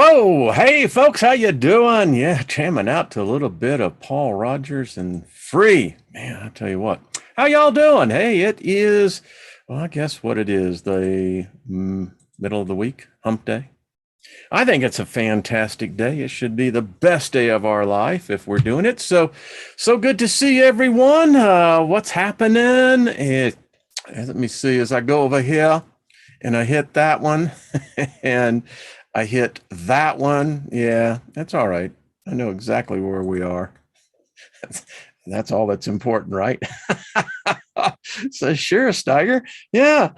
Whoa, hey folks, how you doing? Yeah, jamming out to a little bit of Paul Rogers and Free. Man, I tell you what. How y'all doing? Hey, it is, well, I guess what it is, the middle of the week, hump day. I think it's a fantastic day. It should be the best day of our life if we're doing it. So good to see everyone. What's happening? Let me see as I go over here and I hit that one and I hit that one. Yeah, that's all right. I know exactly where we are. That's all that's important, right? So sure, Steiger. Yeah,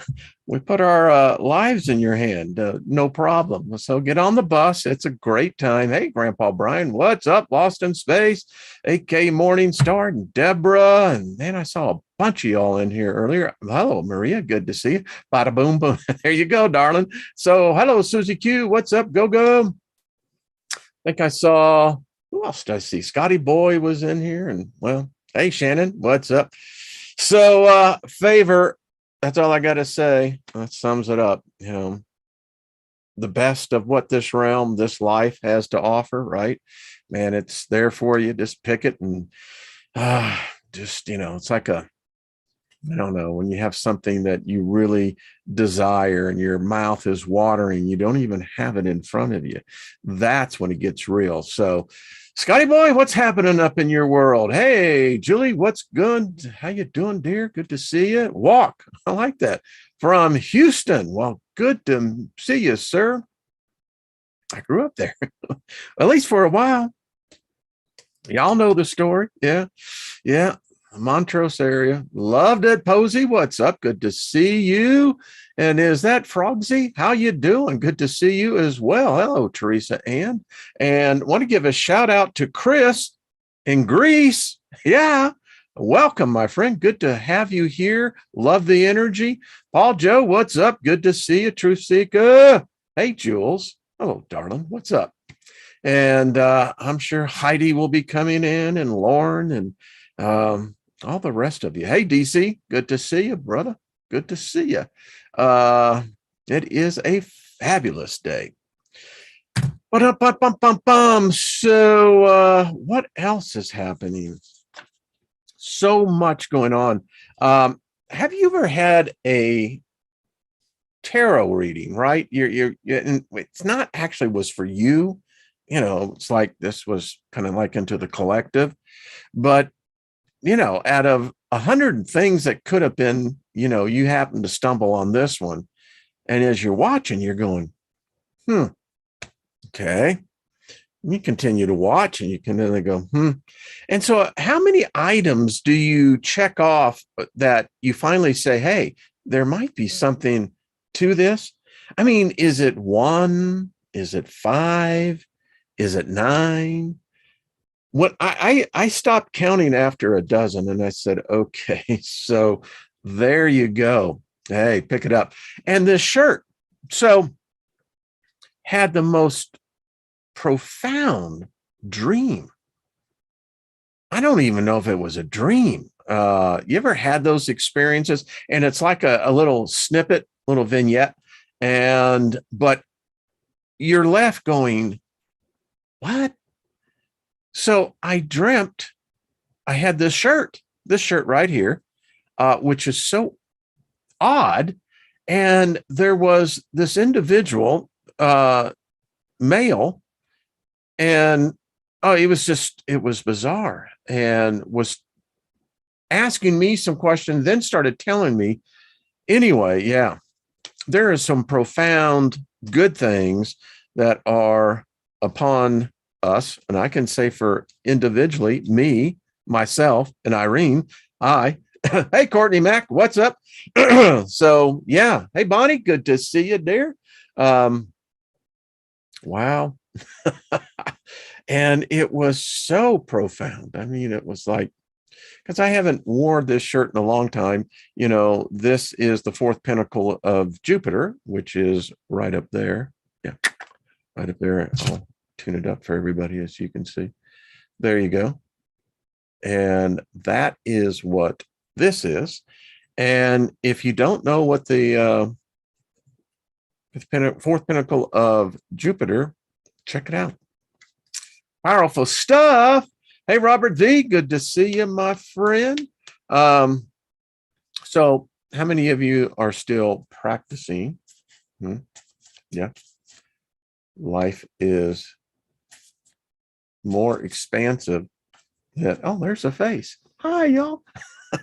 we put our lives in your hand. No problem. So get on the bus. It's a great time. Hey, Grandpa Brian, what's up? Lost in Space, AK Morningstar, and Deborah. And man, I saw a bunch of y'all in here earlier. Hello, Maria. Good to see you. Bada boom, boom. There you go, darling. So hello, Susie Q. What's up? Go, go. I think I saw, who else did I see? Scotty Boy was in here. And well, hey, Shannon, what's up? So, favor, that's all I got to say. That sums it up. The best of what this realm, this life has to offer, right? Man, it's there for you. Just pick it and it's like I don't know, when you have something that you really desire and your mouth is watering, you don't even have it in front of you. That's when it gets real. So, Scotty boy, what's happening up in your world? Hey, Julie, what's good? How you doing, dear? Good to see you. Walk, I like that. From Houston. Well, good to see you, sir. I grew up there, at least for a while. Y'all know the story. Yeah. Montrose area. Loved it. Posey, what's up? Good to see you. And is that Frogsy? How you doing? Good to see you as well. Hello, Teresa Ann. And want to give a shout out to Chris in Greece. Yeah. Welcome, my friend. Good to have you here. Love the energy. Paul Joe, what's up? Good to see you, Truth Seeker. Hey, Jules. Hello, darling. What's up? And I'm sure Heidi will be coming in and Lauren and all the rest of you. Hey, DC, good to see you, brother. Good to see you. It is a fabulous day. So what else is happening? So much going on. Have you ever had a tarot reading, right? It's not actually was for you. It's like this was kind of like into the collective, but out of 100 things that could have been, you happen to stumble on this one. And as you're watching, you're going, okay. And you continue to watch and you can then go, And so how many items do you check off that you finally say, hey, there might be something to this? I mean, is it 1? Is it 5? Is it 9? What I stopped counting after a dozen and I said, okay, so there you go. Hey, pick it up. And this shirt, so had the most profound dream. I don't even know if it was a dream. You ever had those experiences? And it's like a little snippet, little vignette. But you're left going, what? So I dreamt I had this shirt right here, which is so odd. And there was this individual, male, and it was bizarre, and was asking me some questions, then started telling me, anyway, yeah, there are some profound good things that are upon us, and I can say for individually, me, myself, and Irene, hey, Courtney Mack, what's up? So yeah, hey, Bonnie, good to see you, dear. Wow. And it was so profound. I mean, it was like, because I haven't worn this shirt in a long time. This is the 4th pinnacle of Jupiter, which is right up there. Yeah, right up there. I'll tune it up for everybody, as you can see. There you go. And that is what this is. And if you don't know what the 4th pinnacle of Jupiter Check it out. Powerful stuff. Hey, Robert V, good to see you, my friend. So how many of you are still practicing? Yeah. Life is more expansive than, oh, there's a face. Hi, y'all.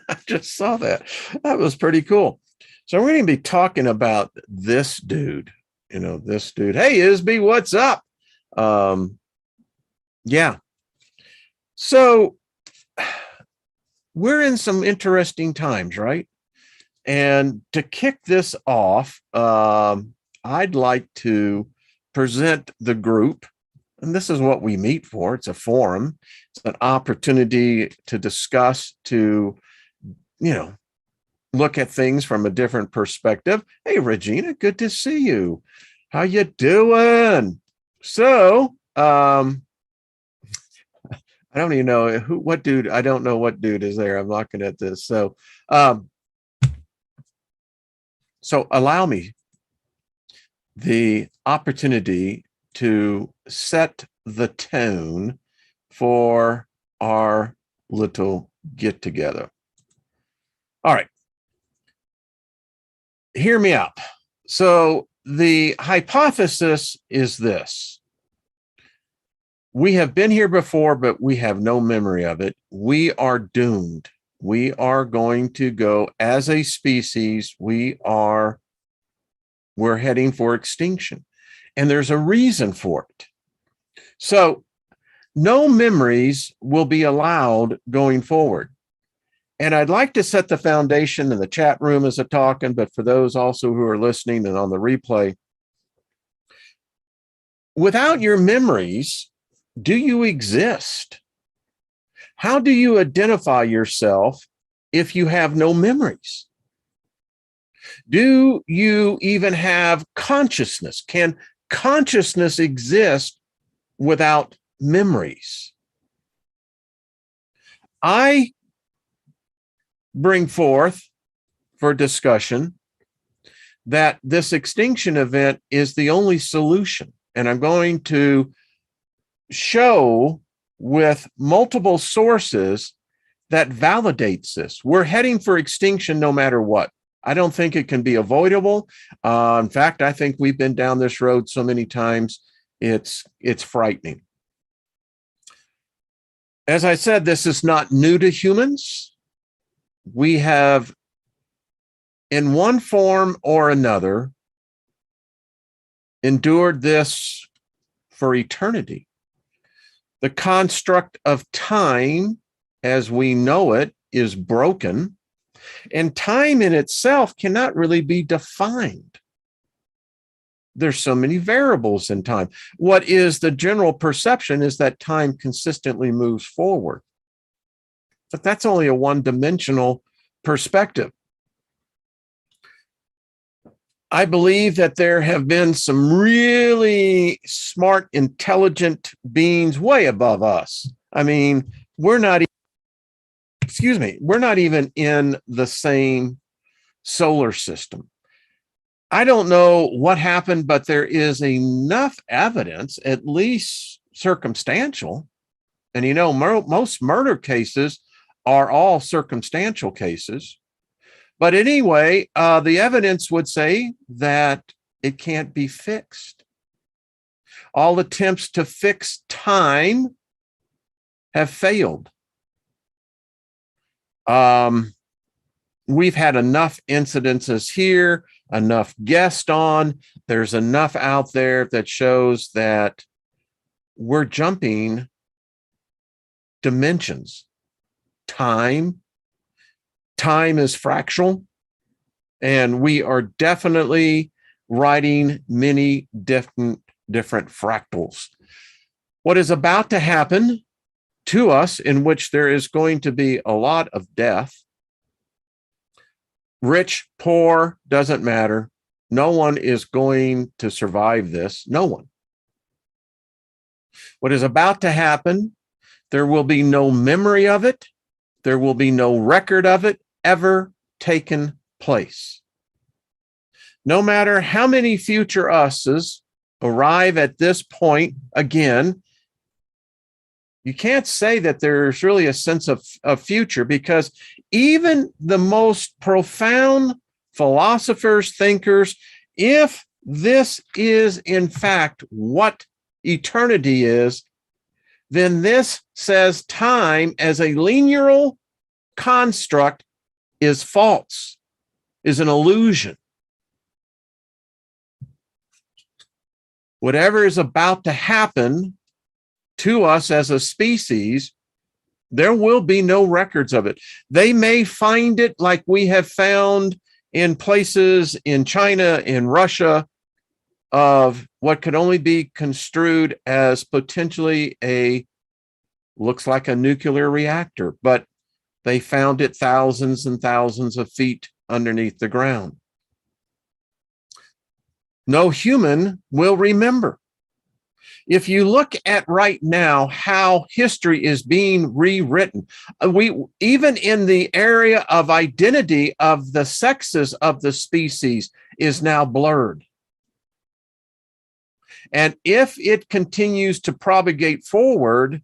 I just saw that. That was pretty cool. So we're going to be talking about this dude, this dude. Hey, Isby, what's up? Yeah. So we're in some interesting times, right? And to kick this off, I'd like to present the group. And this is what we meet for. It's a forum. It's an opportunity to discuss, to, look at things from a different perspective. Hey, Regina, good to see you. How you doing? So, I don't even know what dude. I don't know what dude is there. I'm looking at this. So allow me the opportunity to set the tone for our little get together. All right. Hear me out. So the hypothesis is this. We have been here before, but we have no memory of it. We are doomed. We are going to go as a species. We're heading for extinction. And there's a reason for it. So no memories will be allowed going forward. And I'd like to set the foundation in the chat room as a talking, but for those also who are listening and on the replay, without your memories, do you exist? How do you identify yourself if you have no memories? Do you even have consciousness? Can consciousness exist without memories? I bring forth for discussion that this extinction event is the only solution. And I'm going to show with multiple sources that validates this. We're heading for extinction no matter what. I don't think it can be avoidable. In fact, I think we've been down this road so many times, it's frightening. As I said, this is not new to humans. We have, in one form or another, endured this for eternity. The construct of time, as we know it, is broken, and time in itself cannot really be defined. There's so many variables in time. What is the general perception is that time consistently moves forward. But that's only a one-dimensional perspective. I believe that there have been some really smart, intelligent beings way above us. I mean, we're not even in the same solar system. I don't know what happened, but there is enough evidence, at least circumstantial. And most murder cases are all circumstantial cases. But anyway, the evidence would say that it can't be fixed. All attempts to fix time have failed. We've had enough incidences here, enough guests on. There's enough out there that shows that we're jumping dimensions. Time is fractional, and we are definitely riding many different fractals. What is about to happen to us, in which there is going to be a lot of death, rich, poor, doesn't matter. No one is going to survive this. No one. What is about to happen, there will be no memory of it. There will be no record of it ever taken place. No matter how many future uses arrive at this point again, you can't say that there's really a sense of future, because even the most profound philosophers, thinkers, if this is in fact what eternity is, then this says time as a linear construct is false, is an illusion. Whatever is about to happen to us as a species, there will be no records of it. They may find it like we have found in places in China, in Russia, of what could only be construed as potentially looks like a nuclear reactor, but they found it thousands and thousands of feet underneath the ground. No human will remember. If you look at right now how history is being rewritten, even in the area of identity of the sexes of the species is now blurred. And if it continues to propagate forward,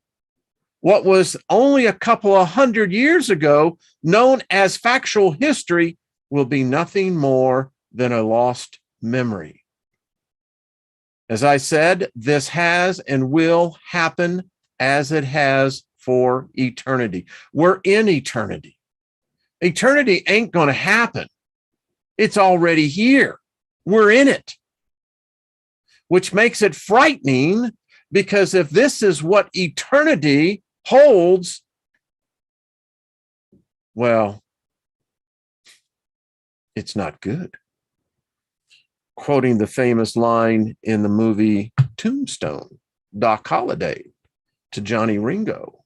what was only a couple of hundred years ago known as factual history will be nothing more than a lost memory. As I said, this has and will happen as it has for eternity. We're in eternity. Eternity ain't going to happen. It's already here. We're in it, which makes it frightening, because if this is what eternity holds, well, it's not good. Quoting the famous line in the movie Tombstone, Doc Holliday to Johnny Ringo.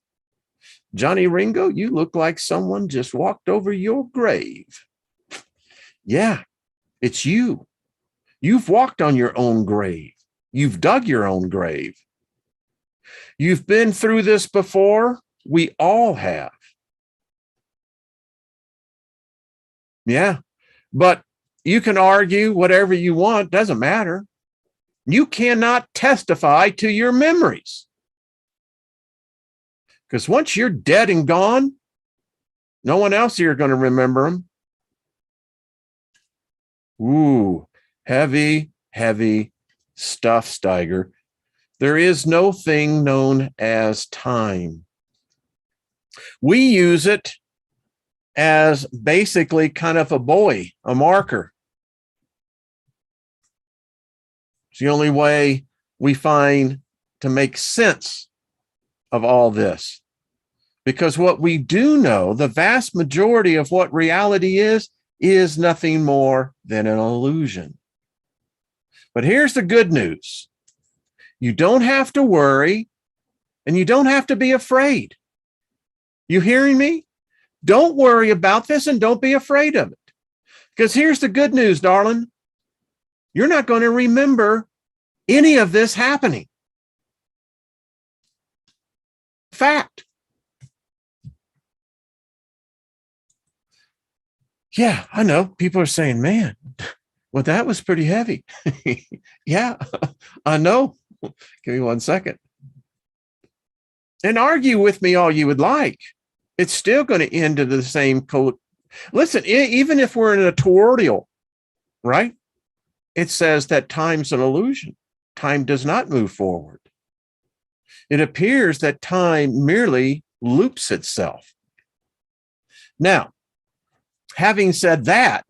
Johnny Ringo, you look like someone just walked over your grave. Yeah, it's you. You've walked on your own grave. You've dug your own grave. You've been through this before. We all have. Yeah, but you can argue whatever you want, doesn't matter. You cannot testify to your memories. Because once you're dead and gone, no one else here is going to remember them. Ooh, heavy, heavy stuff, Steiger. There is no thing known as time. We use it as basically kind of a buoy, a marker. It's the only way we find to make sense of all this. Because what we do know, the vast majority of what reality is nothing more than an illusion. But here's the good news. You don't have to worry, and you don't have to be afraid. You hearing me? Don't worry about this and don't be afraid of it. Because here's the good news, darling. You're not going to remember any of this happening. Fact. Yeah, I know. People are saying, man, well, that was pretty heavy. Yeah, I know. Give me 1 second. And argue with me all you would like. It's still going to end to the same code. Listen, even if we're in a toroidal, right? It says that time's an illusion. Time does not move forward. It appears that time merely loops itself. Now, having said that,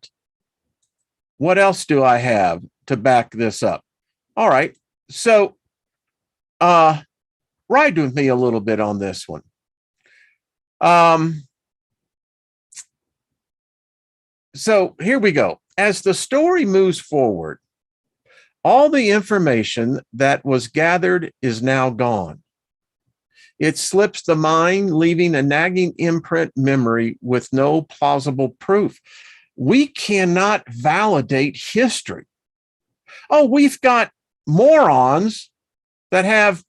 what else do I have to back this up? All right, so ride with me a little bit on this one. So here we go. As the story moves forward, all the information that was gathered is now gone. It slips the mind, leaving a nagging imprint memory with no plausible proof. We cannot validate history. Oh, we've got morons that have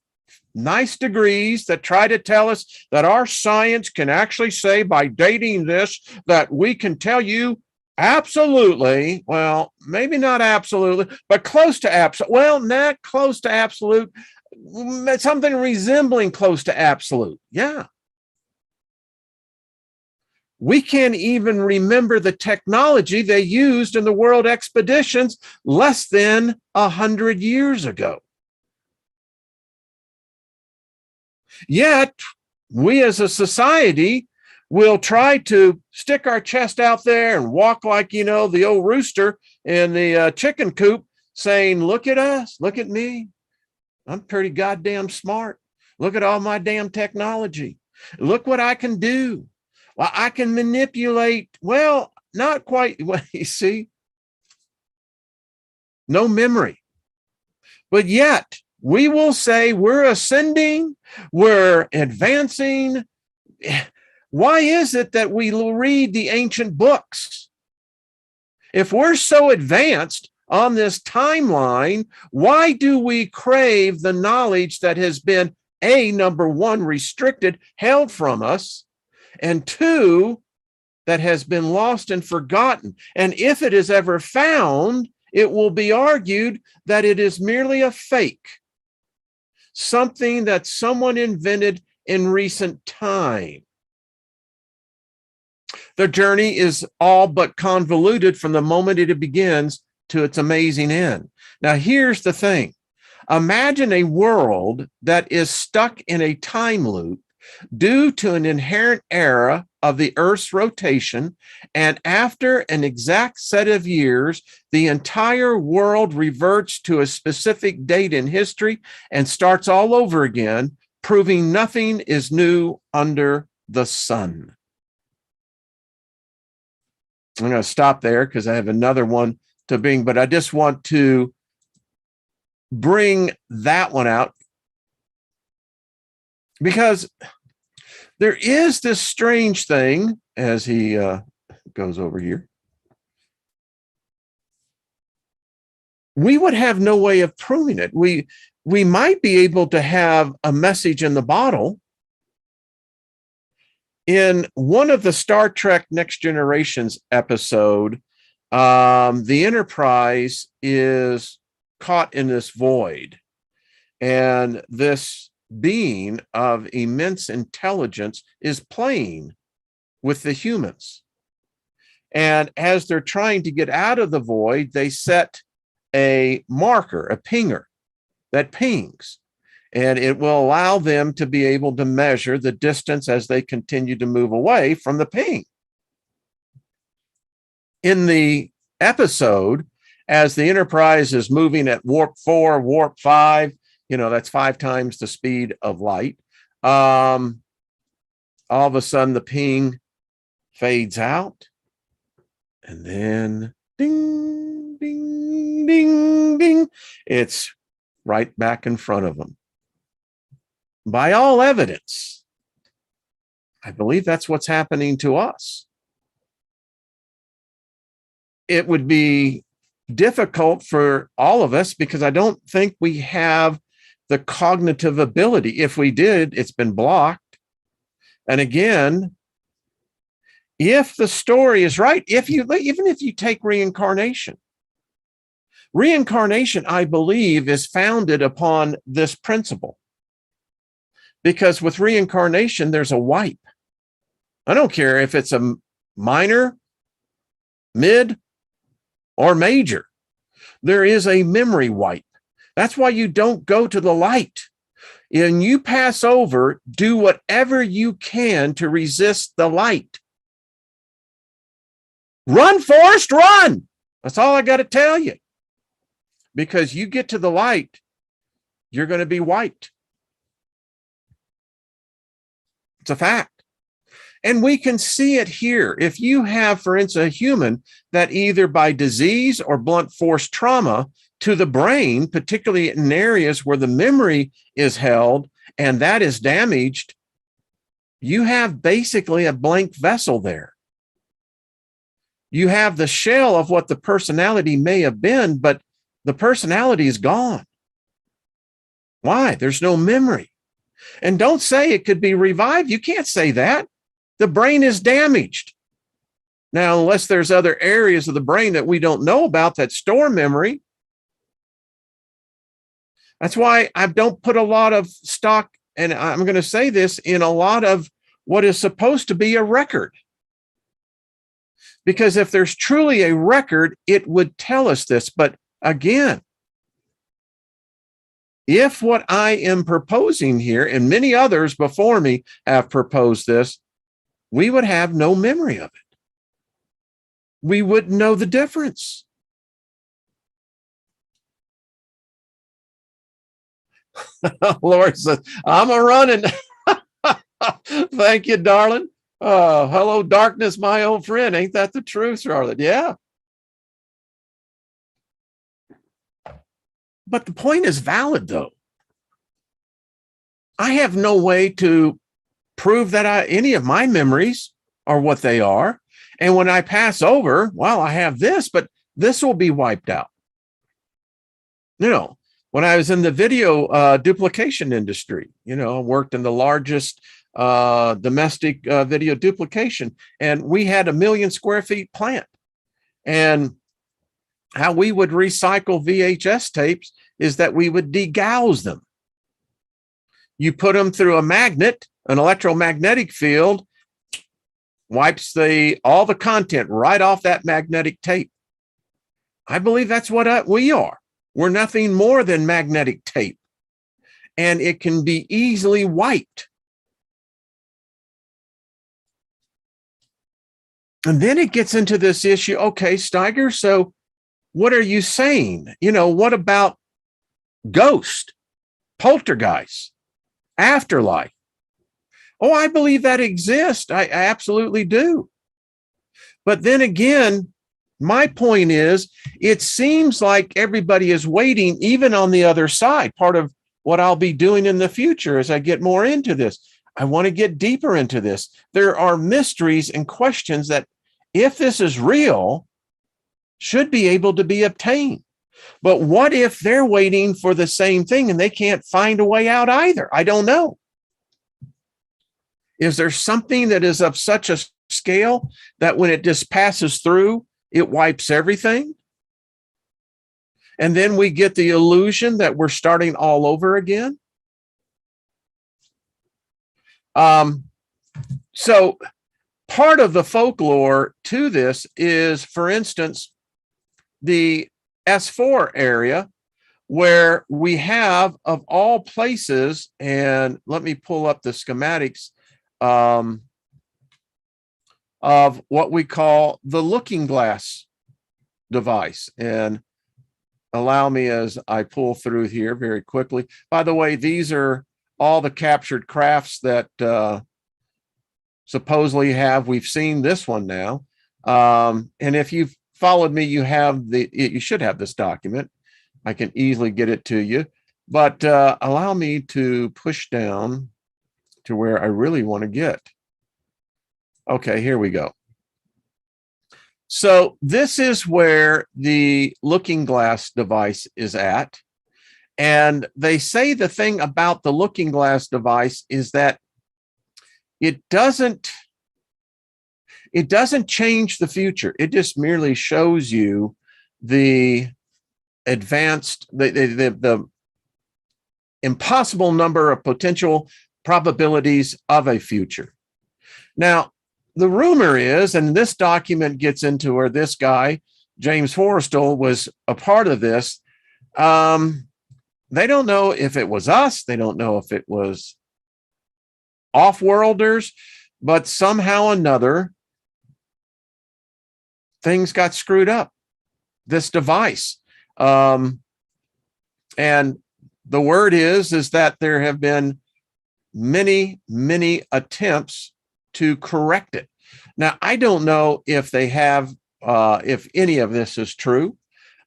nice degrees that try to tell us that our science can actually say by dating this that we can tell you Absolutely. Well, maybe not absolutely, but close to absolute. Well, not close to absolute, something resembling close to absolute. Yeah. We can't even remember the technology they used in the world expeditions less than 100 years ago. Yet, we as a society will try to stick our chest out there and walk like, the old rooster in the chicken coop saying, look at us, look at me. I'm pretty goddamn smart. Look at all my damn technology. Look what I can do. Well, I can manipulate. Well, not quite. Well, you see, no memory. But yet, we will say we're ascending, we're advancing. Why is it that we read the ancient books? If we're so advanced on this timeline, why do we crave the knowledge that has been, number one, restricted, held from us, and two, that has been lost and forgotten? And if it is ever found, it will be argued that it is merely a fake, something that someone invented in recent time. The journey is all but convoluted from the moment it begins to its amazing end. Now, here's the thing. Imagine a world that is stuck in a time loop due to an inherent error of the Earth's rotation, and after an exact set of years, the entire world reverts to a specific date in history and starts all over again, proving nothing is new under the sun. I'm going to stop there because I have another one to bring, but I just want to bring that one out because there is this strange thing as he goes over here. We would have no way of proving it. We might be able to have a message in the bottle. In one of the Star Trek Next Generations episode, the Enterprise is caught in this void, and this being of immense intelligence is playing with the humans. And as they're trying to get out of the void, they set a marker, a pinger that pings, and it will allow them to be able to measure the distance as they continue to move away from the ping. In the episode, as the Enterprise is moving at warp 4, warp 5, that's 5 times the speed of light. All of a sudden, the ping fades out, and then ding, ding, ding, ding. It's right back in front of them. By all evidence, I believe that's what's happening to us. It would be difficult for all of us because I don't think we have the cognitive ability. If we did, it's been blocked. And again, if the story is right, even if you take reincarnation, I believe, is founded upon this principle. Because with reincarnation, there's a wipe. I don't care if it's a minor, mid, or major. There is a memory wipe. That's why you don't go to the light. And you pass over, do whatever you can to resist the light. Run, Forrest, run! That's all I got to tell you. Because you get to the light, you're going to be wiped. It's a fact. And we can see it here. If you have, for instance, a human that either by disease or blunt force trauma to the brain, particularly in areas where the memory is held and that is damaged, you have basically a blank vessel there. You have the shell of what the personality may have been, but the personality is gone. Why? There's no memory. And don't say it could be revived. You can't say that. The brain is damaged. Now, unless there's other areas of the brain that we don't know about that store memory, that's why I don't put a lot of stock, and I'm going to say this, in a lot of what is supposed to be a record. Because if there's truly a record, it would tell us this. But again, if what I am proposing here, and many others before me have proposed this, we would have no memory of it. We wouldn't know the difference. Lord says, I'm a running. Thank you, darling. Hello, darkness, my old friend. Ain't that the truth, Charlotte? Yeah. But the point is valid, though. I have no way to prove that any of my memories are what they are. And when I pass over, well, I have this, but this will be wiped out. You know, when I was in the video duplication industry, you know, I worked in the largest domestic video duplication, and we had 1 million square feet plant. And how we would recycle VHS tapes is that we would degauss them. You put them through a magnet, an electromagnetic field, wipes all the content right off that magnetic tape. I believe that's what we are. We're nothing more than magnetic tape, and it can be easily wiped. And then it gets into this issue. Okay, Steiger, so what are you saying? You know, what about ghost, poltergeist, afterlife? Oh, I believe that exists. I absolutely do. But then again, my point is, it seems like everybody is waiting, even on the other side. Part of what I'll be doing in the future as I get more into this, I want to get deeper into this. There are mysteries and questions that, if this is real, should be able to be obtained. But what if they're waiting for the same thing and they can't find a way out either? I don't know. Is there something that is of such a scale that when it just passes through, it wipes everything? And then we get the illusion that we're starting all over again? So part of the folklore to this is, for instance, the S4 area, where we have, of all places, and let me pull up the schematics of what we call the looking glass device. And allow me, as I pull through here very quickly. By the way, these are all the captured crafts that supposedly we've seen this one now. And if you've followed me, you should have this document. I can easily get it to you, but allow me to push down to where I really want to get. Okay, here we go. So this is where the looking glass device is at. And they say the thing about the looking glass device is that it doesn't change the future. It just merely shows you the impossible number of potential probabilities of a future. Now, the rumor is, and this document gets into where this guy, James Forrestal, was a part of this. They don't know if it was us. They don't know if it was off-worlders, but somehow or another, things got screwed up. This device. And the word is that there have been many, many attempts to correct it. Now, I don't know if they have, if any of this is true.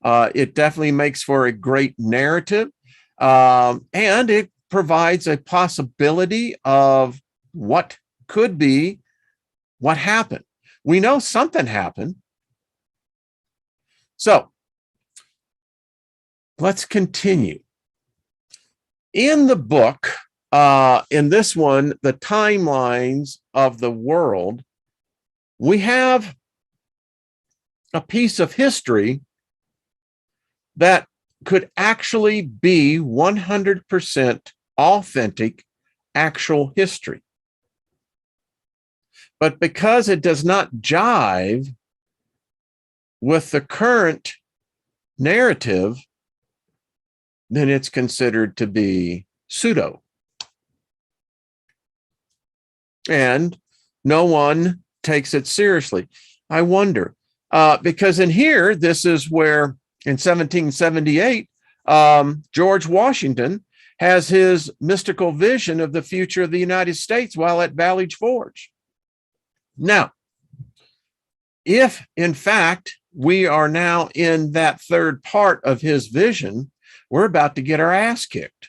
It definitely makes for a great narrative, and it provides a possibility of what could be what happened. We know something happened. So let's continue. In the book, in this one, the timelines of the world, we have a piece of history that could actually be 100% authentic, actual history. But because it does not jive with the current narrative, then it's considered to be pseudo. And no one takes it seriously. I wonder, because in here, this is where in 1778, George Washington has his mystical vision of the future of the United States while at Valley Forge. Now, if in fact we are now in that third part of his vision, we're about to get our ass kicked.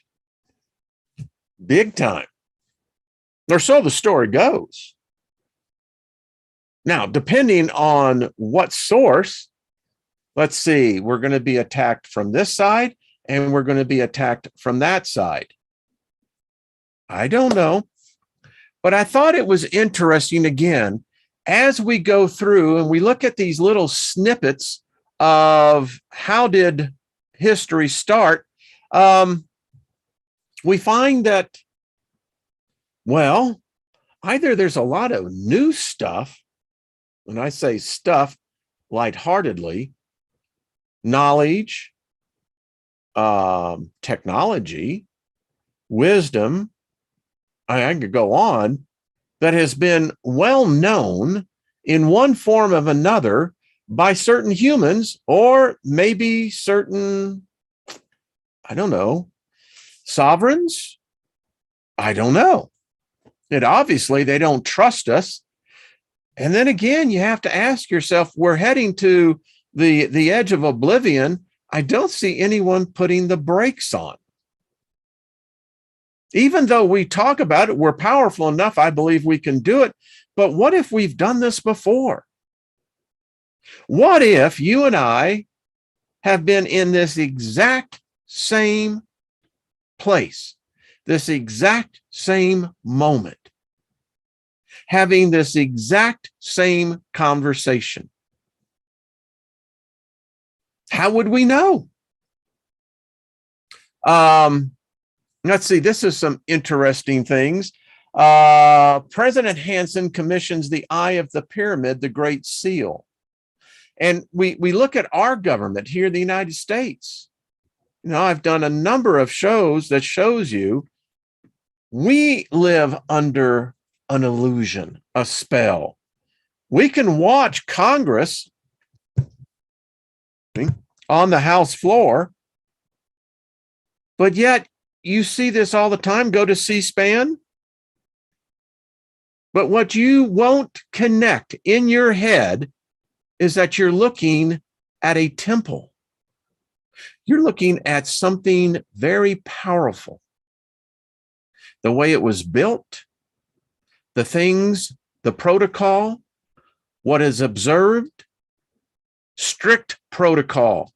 Big time. Or so the story goes. Now, depending on what source, let's see, we're going to be attacked from this side and we're going to be attacked from that side. I don't know. But I thought it was interesting, again, as we go through and we look at these little snippets of how did history start, we find that, well, either there's a lot of new stuff, and I say stuff lightheartedly, knowledge, technology, wisdom, I could go on, that has been well known in one form or another by certain humans, or maybe certain, I don't know, sovereigns. I don't know. And obviously they don't trust us. And then again, you have to ask yourself, we're heading to the edge of oblivion. I don't see anyone putting the brakes on. Even though we talk about it, we're powerful enough, I believe we can do it. But what if we've done this before? What if you and I have been in this exact same place, this exact same moment, having this exact same conversation? How would we know? Let's see, this is some interesting things. President Hansen commissions the Eye of the Pyramid, the Great Seal. And we look at our government here in the United States. You know, I've done a number of shows that shows you we live under an illusion, a spell. We can watch Congress on the House floor, but yet you see this all the time. Go to C-SPAN. But what you won't connect in your head is that you're looking at a temple. You're looking at something very powerful. The way it was built, the things, the protocol, what is observed, strict protocol,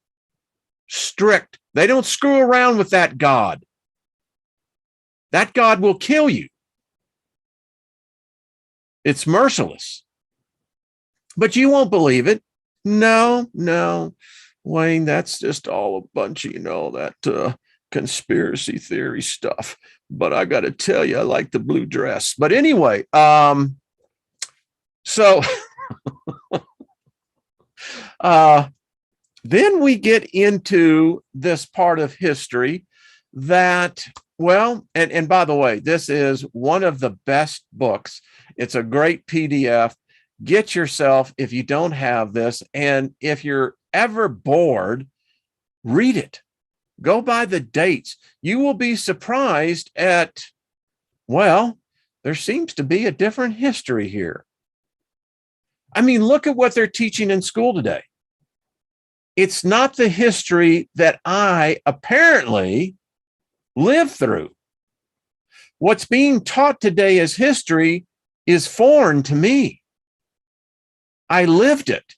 strict. They don't screw around with that God. That God will kill you. It's merciless. But you won't believe it. No, Wayne, that's just all a bunch of, that conspiracy theory stuff. But I got to tell you, I like the blue dress. But anyway, so then we get into this part of history that, well, and by the way, this is one of the best books. It's a great PDF. Get yourself, if you don't have this, and if you're ever bored, read it. Go by the dates. You will be surprised at, well, there seems to be a different history here. I mean, look at what they're teaching in school today. It's not the history that I apparently lived through. What's being taught today as history is foreign to me. I lived it,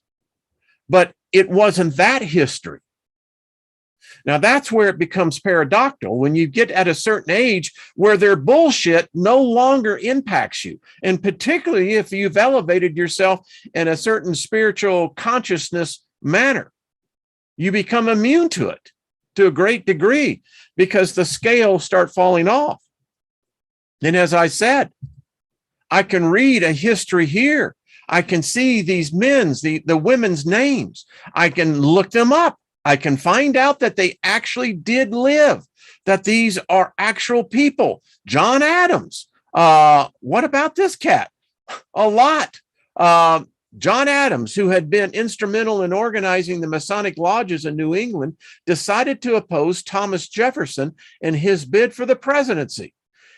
but it wasn't that history. Now, that's where it becomes paradoxical when you get at a certain age where their bullshit no longer impacts you. And particularly if you've elevated yourself in a certain spiritual consciousness manner, you become immune to it to a great degree because the scales start falling off. And as I said, I can read a history here. I can see these men's, the women's names. I can look them up. I can find out that they actually did live, that these are actual people. John Adams. What about this cat? A lot. John Adams, who had been instrumental in organizing the Masonic lodges in New England, decided to oppose Thomas Jefferson in his bid for the presidency.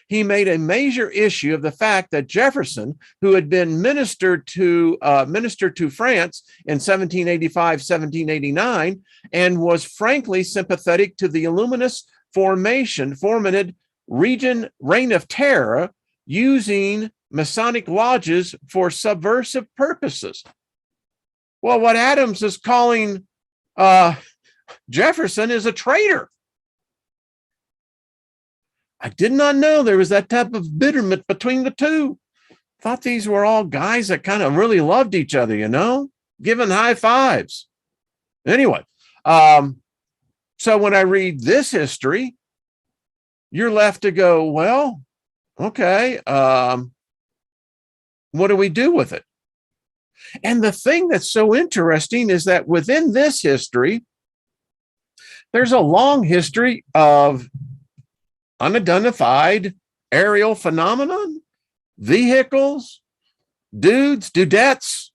He made a major issue of the fact that Jefferson, who had been minister to France in 1785, 1789, and was frankly sympathetic to the Illuminous fomented reign of terror using Masonic lodges for subversive purposes. Well, what Adams is calling Jefferson is a traitor. I did not know there was that type of bitterment between the two. Thought these were all guys that kind of really loved each other, you know, giving high fives. Anyway, so when I read this history, you're left to go, well, okay, what do we do with it? And the thing that's so interesting is that within this history, there's a long history of unidentified aerial phenomenon, vehicles, dudes, dudettes,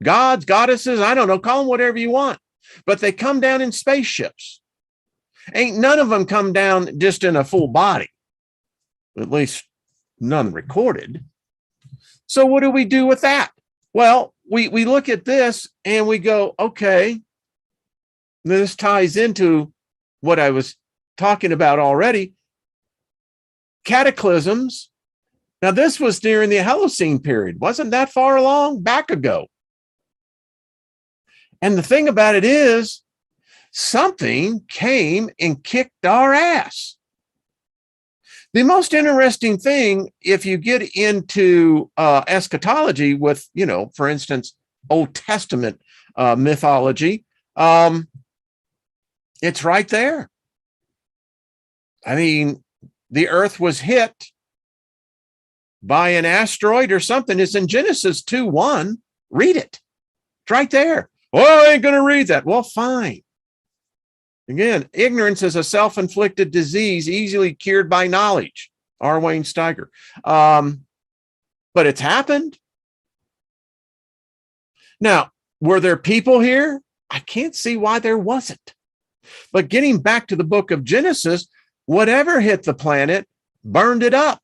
gods, goddesses, I don't know, call them whatever you want, but they come down in spaceships. Ain't none of them come down just in a full body, at least none recorded. So what do we do with that? Well, we look at this and we go, okay, this ties into what I was talking about already. Cataclysms. Now, this was during the Holocene period. Wasn't that far along back ago. And the thing about it is, something came and kicked our ass. The most interesting thing, if you get into eschatology with, you know, for instance, Old Testament mythology, it's right there. I mean, the earth was hit by an asteroid or something. It's in Genesis 2:1. Read it. It's right there. Oh, I ain't going to read that. Well, fine. Again, ignorance is a self-inflicted disease easily cured by knowledge. R. Wayne Steiger. But it's happened. Now, were there people here? I can't see why there wasn't. But getting back to the book of Genesis, whatever hit the planet burned it up,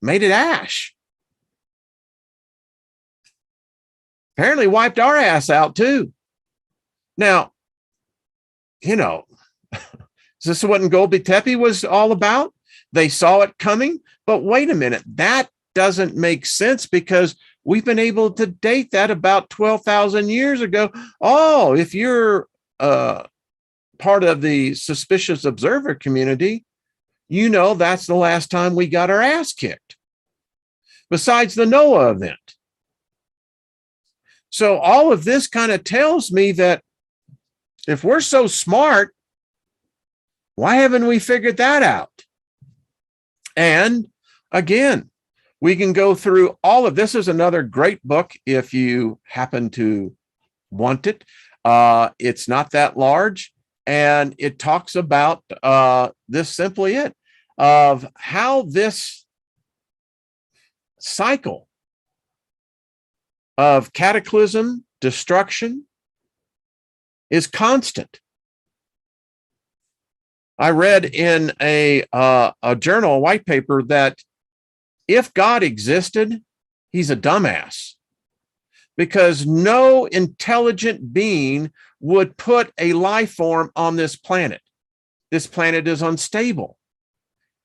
made it ash. Apparently wiped our ass out too. Now, you know, is this what Ngolbi Tepe was all about? They saw it coming, but wait a minute, that doesn't make sense because we've been able to date that about 12,000 years ago. Oh, if you're part of the suspicious observer community, you know that's the last time we got our ass kicked, besides the Noah event. So all of this kind of tells me that if we're so smart, why haven't we figured that out? And again, we can go through all of this. Is another great book if you happen to want it. It's not that large, and it talks about this simply it of how this cycle of cataclysm, destruction is constant. I read in a journal, a white paper, that if God existed, he's a dumbass, because no intelligent being would put a life form on this planet. This planet is unstable.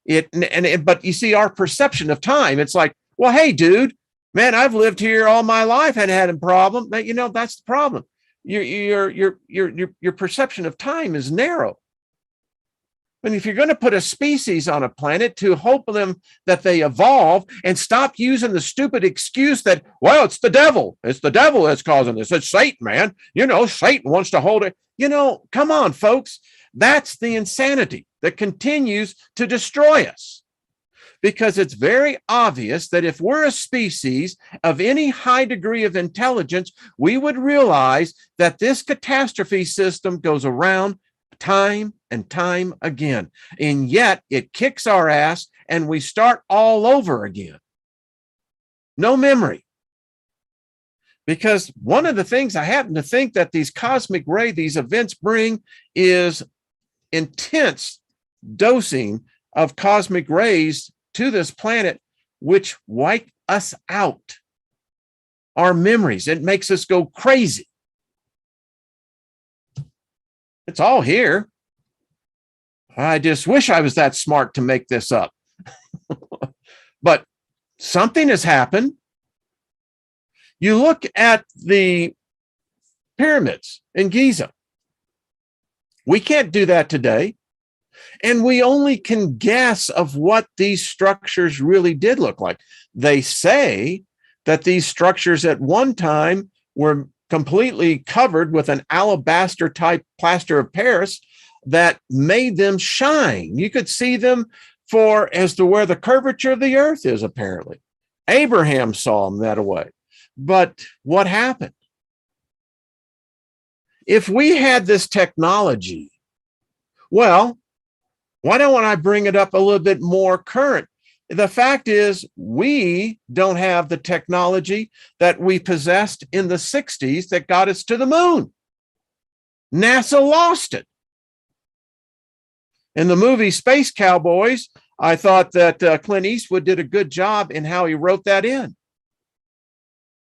But you see, our perception of time, it's like, well, hey, dude, man, I've lived here all my life and had a problem. But, you know, that's the problem. your perception of time is narrow. And if you're going to put a species on a planet to hope them that they evolve, and stop using the stupid excuse that, well, it's the devil. It's the devil that's causing this. It's Satan, man. You know, Satan wants to hold it. You know, come on, folks. That's the insanity that continues to destroy us. Because it's very obvious that if we're a species of any high degree of intelligence, we would realize that this catastrophe system goes around time and time again. And yet it kicks our ass and we start all over again. No memory. Because one of the things I happen to think that these cosmic ray, these events bring, is intense dosing of cosmic rays to this planet, which wipe us out. Our memories. It makes us go crazy. It's all here. I just wish I was that smart to make this up. But something has happened. You look at the pyramids in Giza. We can't do that today. And we only can guess of what these structures really did look like. They say that these structures at one time were completely covered with an alabaster type plaster of Paris that made them shine. You could see them as to where the curvature of the earth is, apparently. Abraham saw them that way. But what happened? If we had this technology, well, why don't I bring it up a little bit more current? The fact is, we don't have the technology that we possessed in the 60s that got us to the moon. NASA lost it. In the movie Space Cowboys, I thought that Clint Eastwood did a good job in how he wrote that in.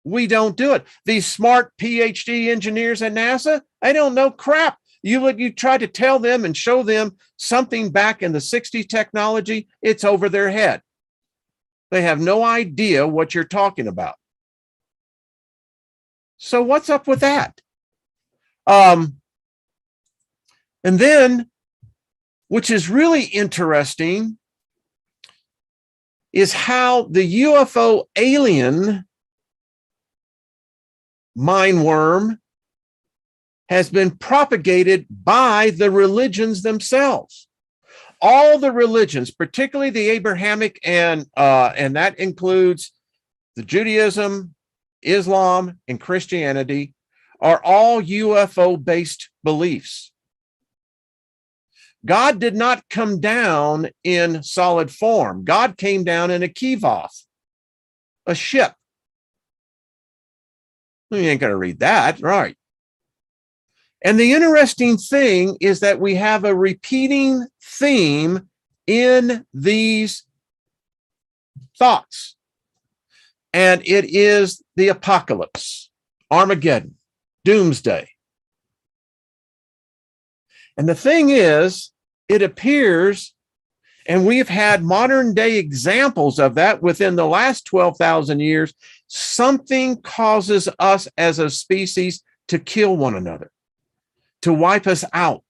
We don't do it. These smart PhD engineers at NASA, they don't know crap. You try to tell them and show them something back in the 60s technology, it's over their head. They have no idea what you're talking about. So what's up with that? And then, which is really interesting, is how the UFO alien mind worm has been propagated by the religions themselves. All the religions, particularly the Abrahamic, and that includes the Judaism, Islam, and Christianity, are all UFO-based beliefs. God did not come down in solid form. God came down in a kivoth, a ship. You ain't going to read that, right? And the interesting thing is that we have a repeating theme in these thoughts. And it is the apocalypse, Armageddon, doomsday. And the thing is, it appears, and we've had modern day examples of that within the last 12,000 years, something causes us as a species to kill one another, to wipe us out.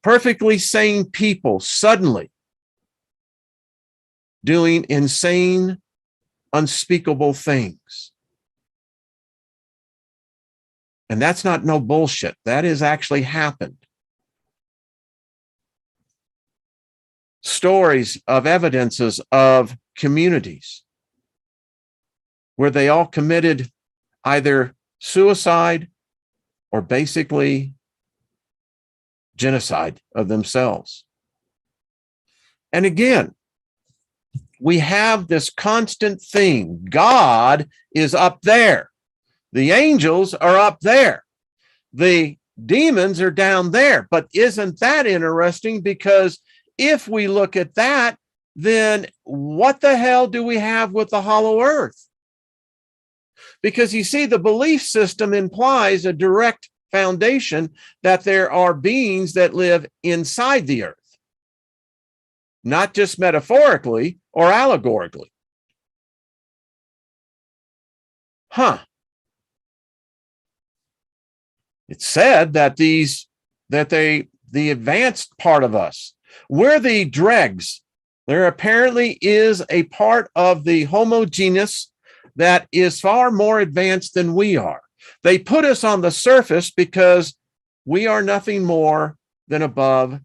Perfectly sane people suddenly doing insane, unspeakable things. And that's not no bullshit. That has actually happened. Stories of evidences of communities where they all committed either suicide or basically genocide of themselves. And again, we have this constant theme. God is up there. The angels are up there. The demons are down there. But isn't that interesting? Because if we look at that, then what the hell do we have with the hollow earth? Because you see, the belief system implies a direct foundation that there are beings that live inside the earth, not just metaphorically or allegorically. It's said that the advanced part of us, we're the dregs. There apparently is a part of the Homo genus that is far more advanced than we are. They put us on the surface because we are nothing more than above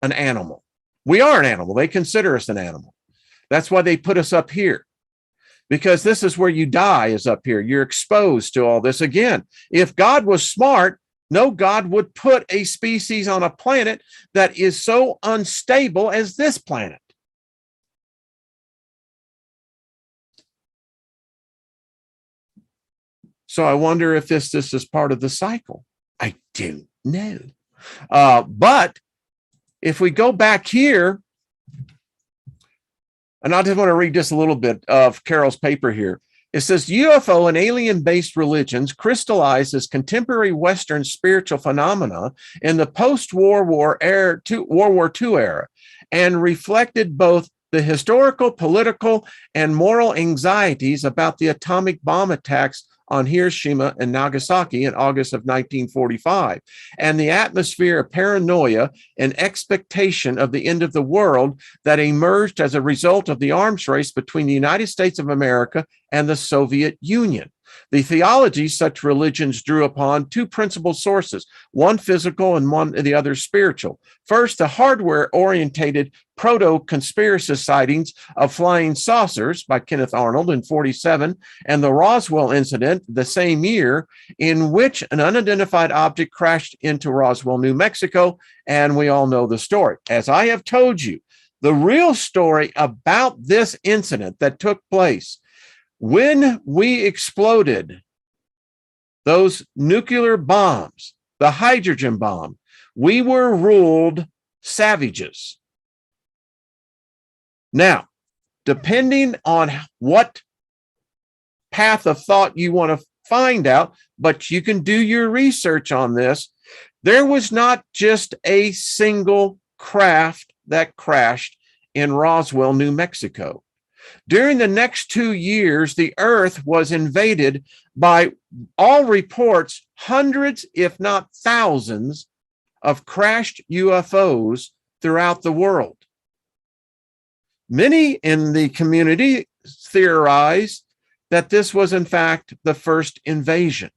an animal. We are an animal. They consider us an animal. That's why they put us up here, because this is where you die, is up here. You're exposed to all this. Again, if God was smart, no God would put a species on a planet that is so unstable as this planet. So I wonder if this is part of the cycle. I don't know. But if we go back here, and I just want to read just a little bit of Carol's paper here. It says UFO and alien-based religions crystallized as contemporary Western spiritual phenomena in the post-World War II era, and reflected both the historical, political, and moral anxieties about the atomic bomb attacks on Hiroshima and Nagasaki in August of 1945, and the atmosphere of paranoia and expectation of the end of the world that emerged as a result of the arms race between the United States of America and the Soviet Union. The theologies such religions drew upon two principal sources, one physical and the other spiritual. First, the hardware-orientated proto-conspiracy sightings of flying saucers by Kenneth Arnold in 1947, and the Roswell incident the same year, in which an unidentified object crashed into Roswell, New Mexico, and we all know the story. As I have told you, the real story about this incident that took place when we exploded those nuclear bombs, the hydrogen bomb, we were ruled savages. Now, depending on what path of thought you want to find out, but you can do your research on this, there was not just a single craft that crashed in Roswell, New Mexico. During the next 2 years, the Earth was invaded by all reports, hundreds, if not thousands, of crashed UFOs throughout the world. Many in the community theorize that this was, in fact, the first invasion.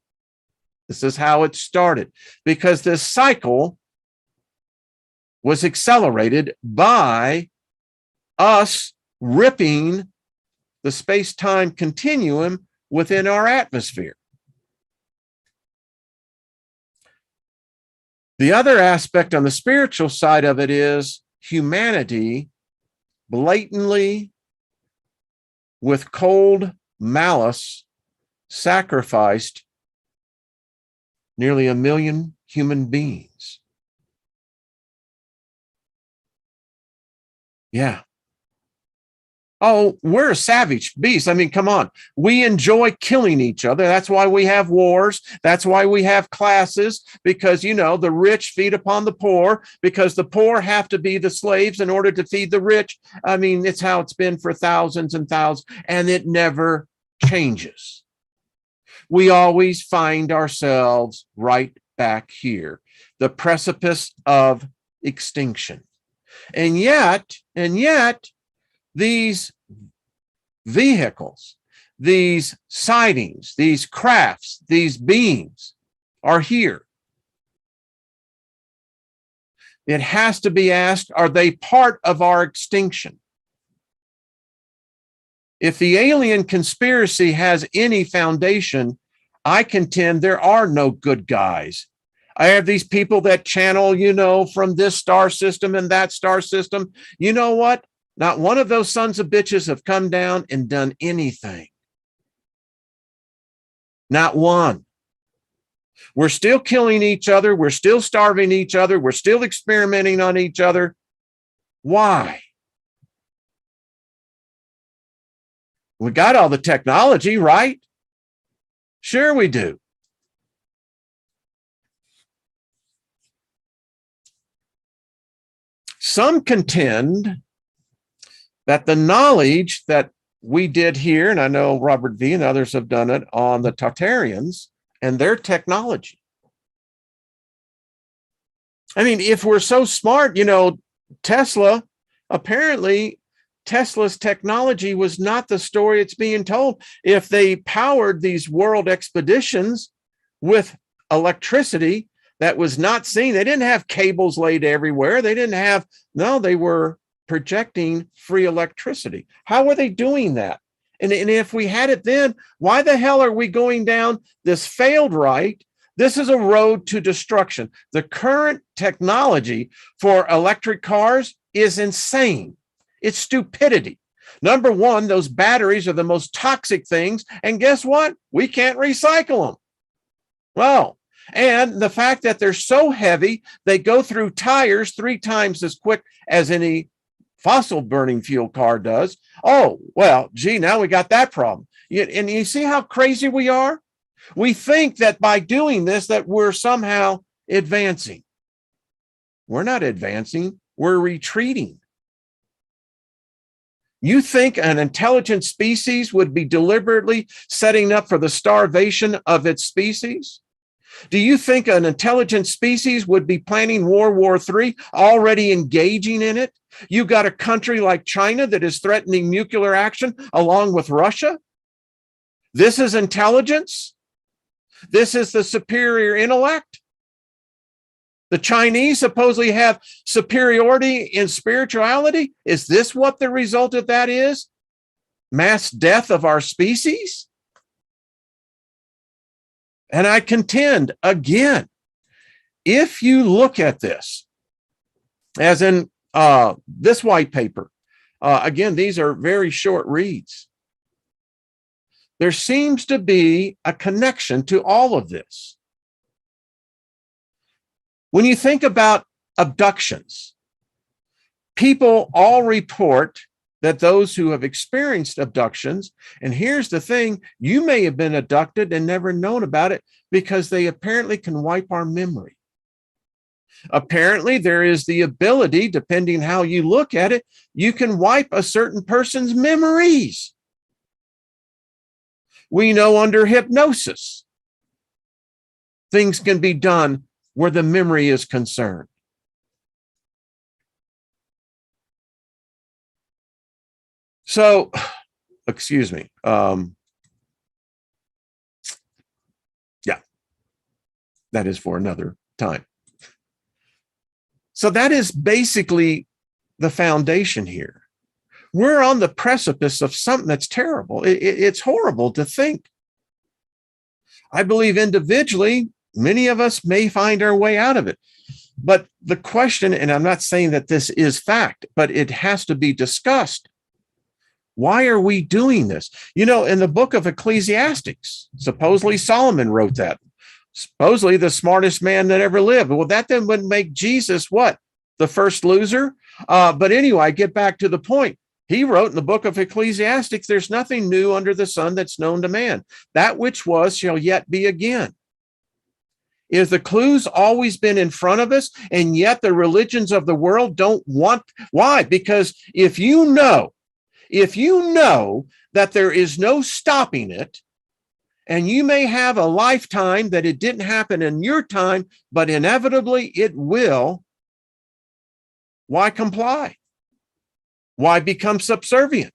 This is how it started, because this cycle was accelerated by us ripping the space-time continuum within our atmosphere. The other aspect on the spiritual side of it is humanity blatantly, with cold malice, sacrificed nearly 1 million human beings. Yeah. Oh, we're a savage beast. I mean, come on. We enjoy killing each other. That's why we have wars. That's why we have classes, because, you know, the rich feed upon the poor, because the poor have to be the slaves in order to feed the rich. I mean, it's how it's been for thousands and thousands, and it never changes. We always find ourselves right back here, the precipice of extinction. And yet, these vehicles, these sightings, these crafts, these beings are here. It has to be asked, are they part of our extinction? If the alien conspiracy has any foundation, I contend there are no good guys. I have these people that channel, you know, from this star system and that star system. You know what? Not one of those sons of bitches have come down and done anything. Not one. We're still killing each other. We're still starving each other. We're still experimenting on each other. Why? We got all the technology, right? Sure we do. Some contend that the knowledge that we did here, and I know Robert V. and others have done it on the Tartarians and their technology, I mean, if we're so smart, Tesla, apparently Tesla's technology was not the story it's being told. If they powered these world expeditions with electricity that was not seen, they didn't have cables laid everywhere. They were projecting free electricity. How were they doing that? And if we had it then, why the hell are we going down this failed right? This is a road to destruction. The current technology for electric cars is insane. It's stupidity. Number one, those batteries are the most toxic things. And guess what? We can't recycle them. Well, and the fact that they're so heavy, they go through tires 3 times as quick as any fossil burning fuel car does. Oh, well, gee, now we got that problem. And you see how crazy we are? We think that by doing this, that we're somehow advancing. We're not advancing, we're retreating. You think an intelligent species would be deliberately setting up for the starvation of its species? Do you think an intelligent species would be planning World War III, already engaging in it? You got a country like China that is threatening nuclear action along with Russia. This is intelligence. This is the superior intellect. The Chinese supposedly have superiority in spirituality. Is this what the result of that is? Mass death of our species? And I contend again, if you look at this, as in this white paper, again, these are very short reads. There seems to be a connection to all of this. When you think about abductions, people all report that those who have experienced abductions, and here's the thing, you may have been abducted and never known about it because they apparently can wipe our memory. Apparently, there is the ability, depending how you look at it, you can wipe a certain person's memories. We know under hypnosis, things can be done where the memory is concerned. So, excuse me. Yeah, that is for another time. So that is basically the foundation here. We're on the precipice of something that's terrible. It's horrible to think. I believe individually, many of us may find our way out of it. But the question, and I'm not saying that this is fact, but it has to be discussed. Why are we doing this? In the book of Ecclesiastes, supposedly Solomon wrote that. Supposedly the smartest man that ever lived. Well, that then would make Jesus what? The first loser? But anyway, I get back to the point. He wrote in the book of Ecclesiastes, there's nothing new under the sun that's known to man. That which was shall yet be again. Is the clues always been in front of us, and yet the religions of the world don't want? Why? Because if you know that there is no stopping it, and you may have a lifetime that it didn't happen in your time, but inevitably it will, why comply? Why become subservient?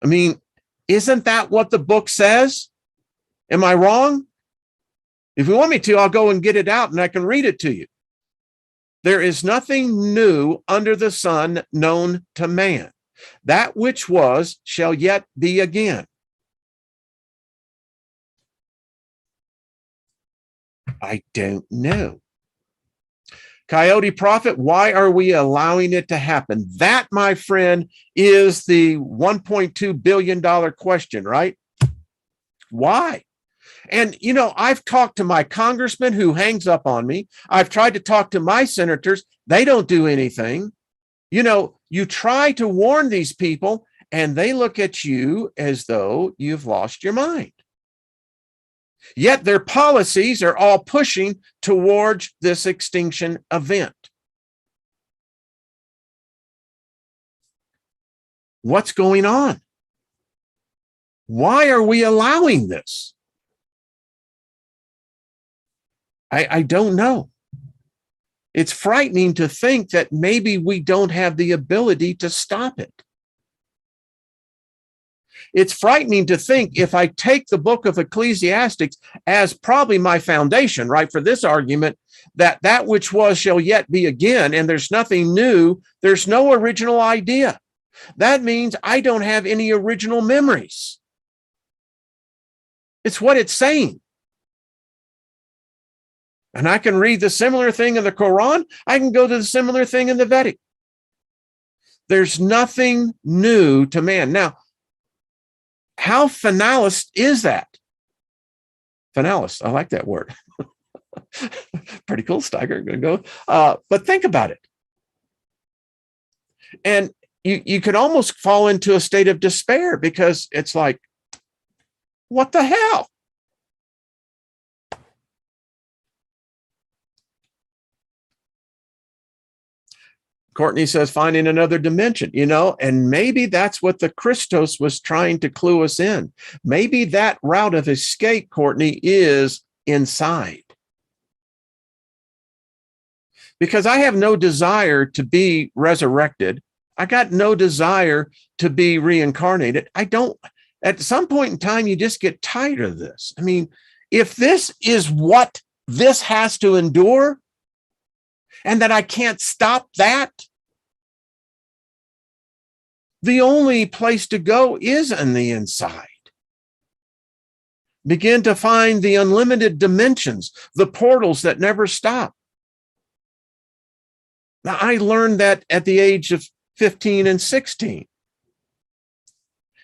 I mean, isn't that what the book says? Am I wrong? If you want me to, I'll go and get it out and I can read it to you. There is nothing new under the sun known to man. That which was shall yet be again. I don't know. Coyote Prophet, why are we allowing it to happen? That, my friend, is the $1.2 billion question, right? Why? And, I've talked to my congressman who hangs up on me. I've tried to talk to my senators. They don't do anything. You try to warn these people and they look at you as though you've lost your mind. Yet their policies are all pushing towards this extinction event. What's going on? Why are we allowing this? I don't know. It's frightening to think that maybe we don't have the ability to stop it. It's frightening to think if I take the book of Ecclesiastes as probably my foundation, right, for this argument, that which was shall yet be again, and there's nothing new, there's no original idea. That means I don't have any original memories. It's what it's saying. And I can read the similar thing in the Quran. I can go to the similar thing in the Vedic. There's nothing new to man. Now, how finalist is that? Finalist, I like that word. Pretty cool, Steiger. Going to go. But think about it. And you could almost fall into a state of despair because it's like, what the hell? Courtney says, finding another dimension, and maybe that's what the Christos was trying to clue us in. Maybe that route of escape, Courtney, is inside. Because I have no desire to be resurrected. I got no desire to be reincarnated. I don't. At some point in time, you just get tired of this. I mean, if this is what this has to endure, and that I can't stop that, the only place to go is in the inside. Begin to find the unlimited dimensions, the portals that never stop. Now, I learned that at the age of 15 and 16.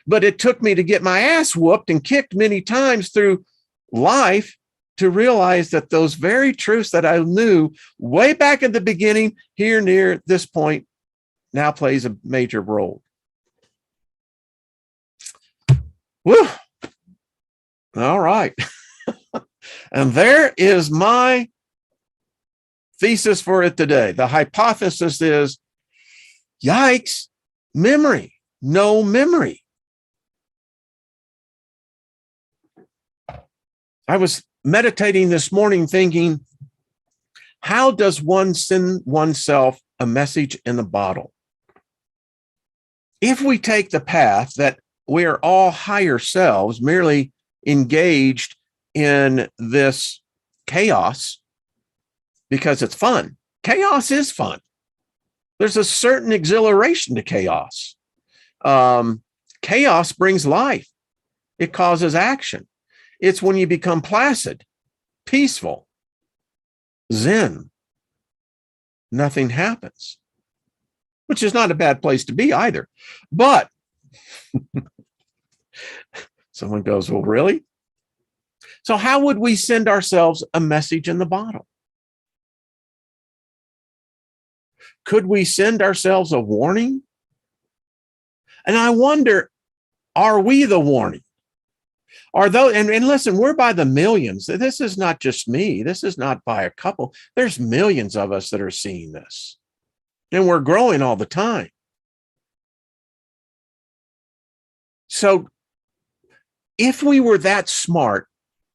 But it took me to get my ass whooped and kicked many times through life to realize that those very truths that I knew way back at the beginning, here near this point, now plays a major role. Woo! All right. And there is my thesis for it today. The hypothesis is, yikes, memory, no memory. I was meditating this morning thinking, how does one send oneself a message in a bottle? If we take the path that we are all higher selves, merely engaged in this chaos because it's fun. Chaos is fun. There's a certain exhilaration to chaos. Chaos brings life. It causes action. It's when you become placid, peaceful, zen, nothing happens, which is not a bad place to be either. But someone goes, well, really? So how would we send ourselves a message in the bottle? Could we send ourselves a warning? And I wonder, are we the warning? Are those, and listen, we're by the millions. This is not just me. This is not by a couple. There's millions of us that are seeing this. And we're growing all the time. So if we were that smart,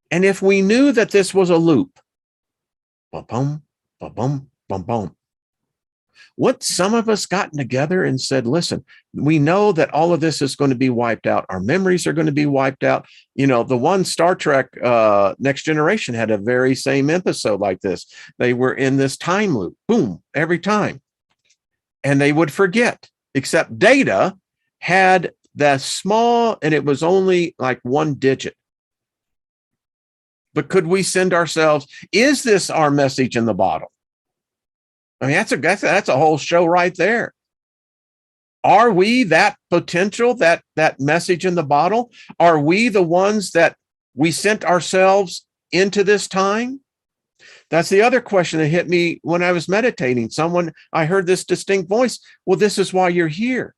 and if we knew that this was a loop, ba-bum, ba-bum, bum-bum, what some of us gotten together and said, listen, we know that all of this is going to be wiped out. Our memories are going to be wiped out. The one Star Trek Next Generation had a very same episode like this. They were in this time loop, boom, every time. And they would forget, except Data had that small, and it was only like one digit. But could we send ourselves, is this our message in the bottle? I mean, that's a whole show right there. Are we that potential, that message in the bottle? Are we the ones that we sent ourselves into this time? That's the other question that hit me when I was meditating. I heard this distinct voice. Well, this is why you're here.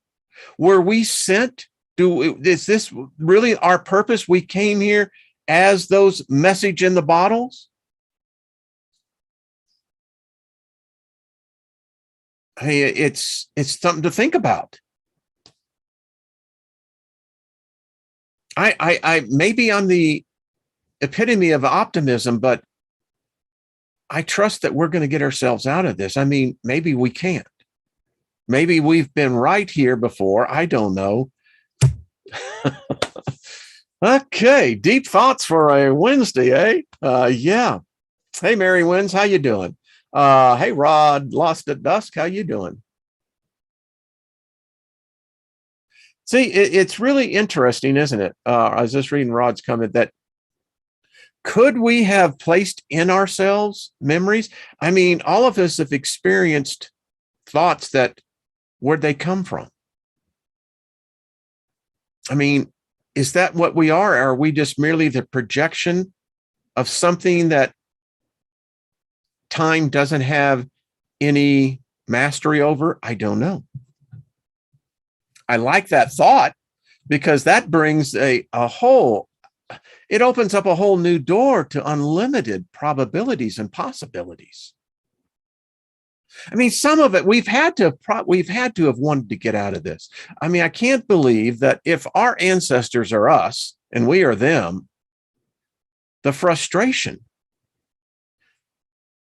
Were we sent? Is this really our purpose? We came here as those message in the bottles? Hey, it's something to think about. I maybe I'm the epitome of optimism, but I trust that we're going to get ourselves out of this. I mean, maybe we can't. Maybe we've been right here before. I don't know. Okay, deep thoughts for a Wednesday, eh? Yeah. Hey, Mary Wins, how you doing? Hey, Rod, Lost at Dusk, how you doing? See, it's really interesting, isn't it? I was just reading Rod's comment that could we have placed in ourselves memories? I mean, all of us have experienced thoughts that where'd they come from? I mean, is that what we are? Or are we just merely the projection of something that time doesn't have any mastery over? I don't know. I like that thought because that brings it opens up a whole new door to unlimited probabilities and possibilities. I mean, some of it we've had to have wanted to get out of this. I mean, I can't believe that if our ancestors are us and we are them, the frustration.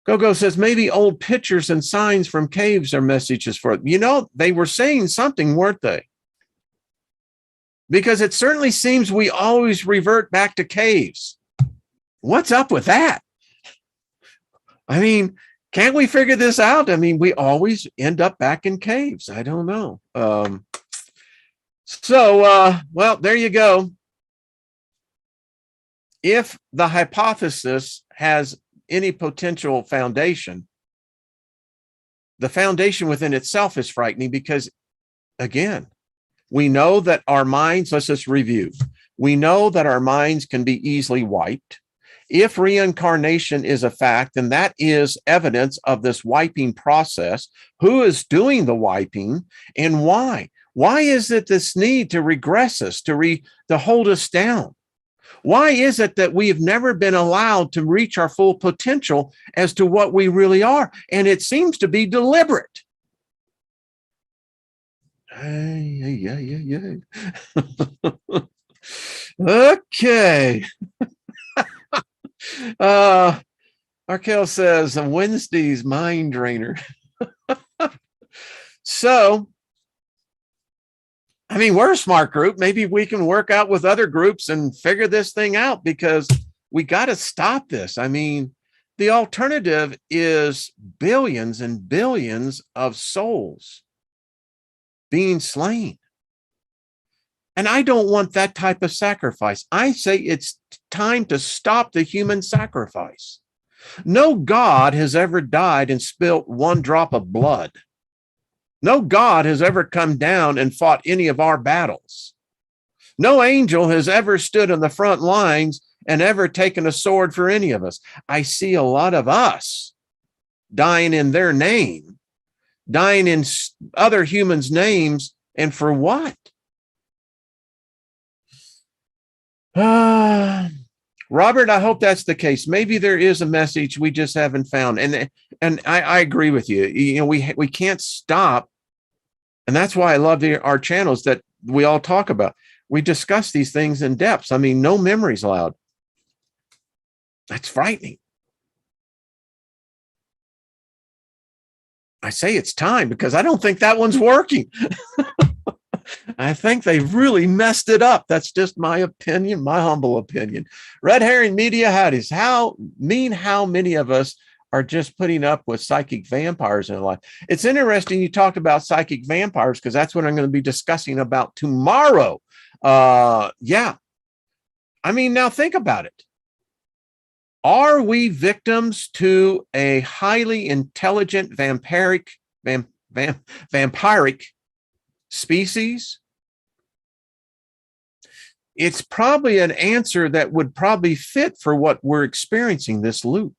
Gogo says maybe old pictures and signs from caves are messages for it. You know, they were saying something, weren't they? Because it certainly seems we always revert back to caves. What's up with that? I mean, can't we figure this out? I mean, we always end up back in caves. I don't know. Well, there you go. If the hypothesis has any potential foundation, the foundation within itself is frightening because, again, we know that our minds, let's just review. We know that our minds can be easily wiped. If reincarnation is a fact, then that is evidence of this wiping process. Who is doing the wiping and why? Why is it this need to regress us, to hold us down? Why is it that we have never been allowed to reach our full potential as to what we really are? And it seems to be deliberate. Yeah. Okay. Arkell says Wednesday's mind drainer. So, I mean, we're a smart group. Maybe we can work out with other groups and figure this thing out because we got to stop this. I mean, the alternative is billions and billions of souls being slain. And I don't want that type of sacrifice. I say it's time to stop the human sacrifice. No God has ever died and spilt one drop of blood. No God has ever come down and fought any of our battles. No angel has ever stood in the front lines and ever taken a sword for any of us. I see a lot of us dying in their name, dying in other humans' names, and for what? Robert, I hope that's the case. Maybe there is a message we just haven't found. And I agree with you. You know, we can't stop. And that's why I love our channels that we all talk about. We discuss these things in depth. I mean, no memories allowed. That's frightening. I say it's time because I don't think that one's working. I think they've really messed it up. That's just my opinion, my humble opinion. Red Herring Media Howdies. How many of us are just putting up with psychic vampires in life? It's interesting you talked about psychic vampires because that's what I'm going to be discussing about tomorrow. Yeah. I mean, now think about it. Are we victims to a highly intelligent vampiric species? It's probably an answer that would probably fit for what we're experiencing, this loop.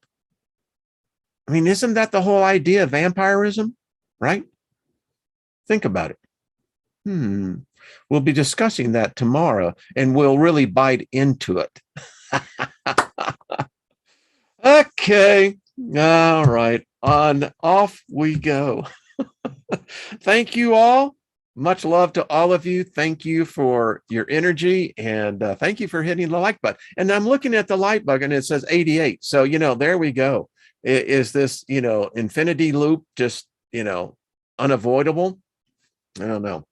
I mean, isn't that the whole idea of vampirism, right? Think about it. We'll be discussing that tomorrow, and we'll really bite into it. Okay. All right. Off we go. Thank you all. Much love to all of you. Thank you for your energy, and thank you for hitting the like button. And I'm looking at the like button, and it says 88. So, you know, there we go. Is this, infinity loop just, unavoidable? I don't know.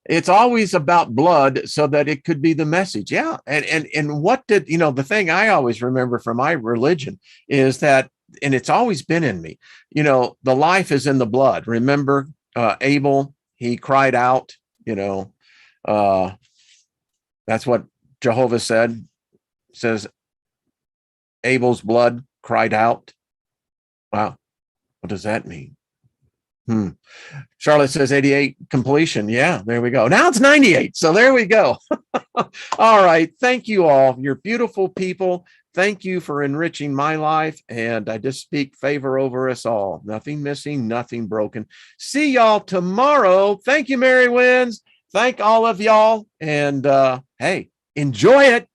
It's always about blood so that it could be the message. Yeah. And what did, the thing I always remember from my religion is that, and it's always been in me, the life is in the blood. Remember, Abel, he cried out, that's what Jehovah says Abel's blood cried out. Wow. What does that mean? Charlotte says 88 completion. Yeah, there we go. Now it's 98. So there we go. All right. Thank you all. You're beautiful people. Thank you for enriching my life. And I just speak favor over us all. Nothing missing, nothing broken. See y'all tomorrow. Thank you, Mary Winds. Thank all of y'all. And hey, enjoy it.